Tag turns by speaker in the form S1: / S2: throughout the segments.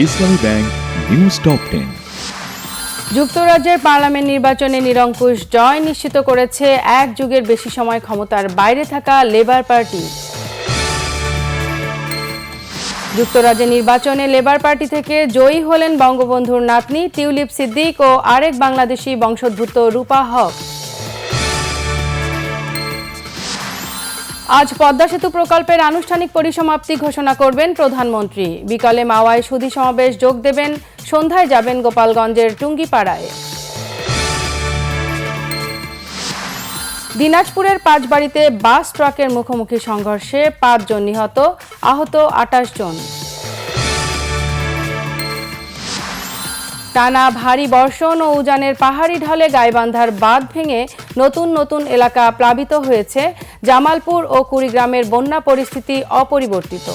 S1: ইসলামী bank news top 10।
S2: যুক্তরাজ্যের parliament নির্বাচনে নিরঙ্কুশ জয় নিশ্চিত করেছে এক যুগের বেশি সময় ক্ষমতার বাইরে থাকা লেবার পার্টি। যুক্তরাজ্যের নির্বাচনে লেবার পার্টি থেকে জয়ী হলেন বঙ্গবন্ধুর নাতনি টিউলিপ সিদ্দিক ও আরেক বাংলাদেশি বংশোদ্ভূত রূপা হক। আজ পদ্মা সেতু প্রকল্পের আনুষ্ঠানিক পরিসমাপ্তি ঘোষণা করবেন প্রধানমন্ত্রী। বিকালে মাওয়ায় সুধী সমাবেশ যোগ দেবেন, সন্ধ্যায় যাবেন গোপালগঞ্জের টুঙ্গিপাড়ায়। দিনাজপুরের পাঁচবাড়িতে বাস ট্রাকের মুখোমুখি সংঘর্ষে ৫ জন নিহত, আহত ২৮ জন। টানা ভারী বর্ষণ ও উজানের পাহাড়ি ঢলে গাইবান্ধার বাঁধ ভেঙে নতুন নতুন এলাকা প্লাবিত হয়েছে। জামালপুর ও কুড়িগ্রামের বন্যা পরিস্থিতি অপরিবর্তিত।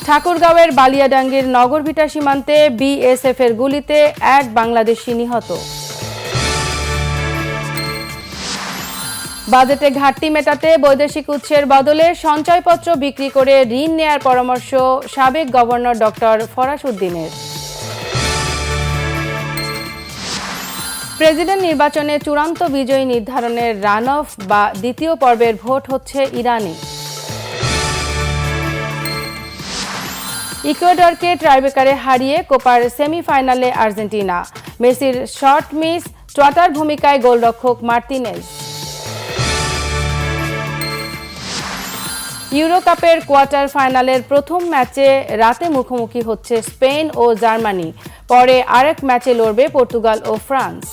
S2: ঠাকুরগাঁওয়ের বালিয়াডাঙ্গির নগরভিটা সীমান্তে বিএসএফের গুলিতে এক বাংলাদেশি নিহত। বাজেটে ঘাটতি মেটাতে বৈদেশিক উৎসের বদলে সঞ্চয়পত্র বিক্রি করে ঋণ নেয়ার পরামর্শ সাবেক গভর্নর ডক্টর ফরাস উদ্দিনের। প্রেসিডেন্ট নির্বাচনে চূড়ান্ত বিজয়ী নির্ধারণের রান অফ বা দ্বিতীয় পর্বের ভোট হচ্ছে ইরানে। ইকুয়েডরকে ট্রাইব্রেকারে হারিয়ে কোপার সেমিফাইনালে আর্জেন্টিনা। মেসির শর্ট মিস, ট্রটার ভূমিকায় গোলরক্ষক মার্তিনেজ। ইউরো কাপের কোয়ার্টার ফাইনালের প্রথম ম্যাচে রাতে মুখোমুখি হচ্ছে স্পেন ও জার্মানি। পরে আরেক ম্যাচে লড়বে পর্তুগাল ও ফ্রান্স।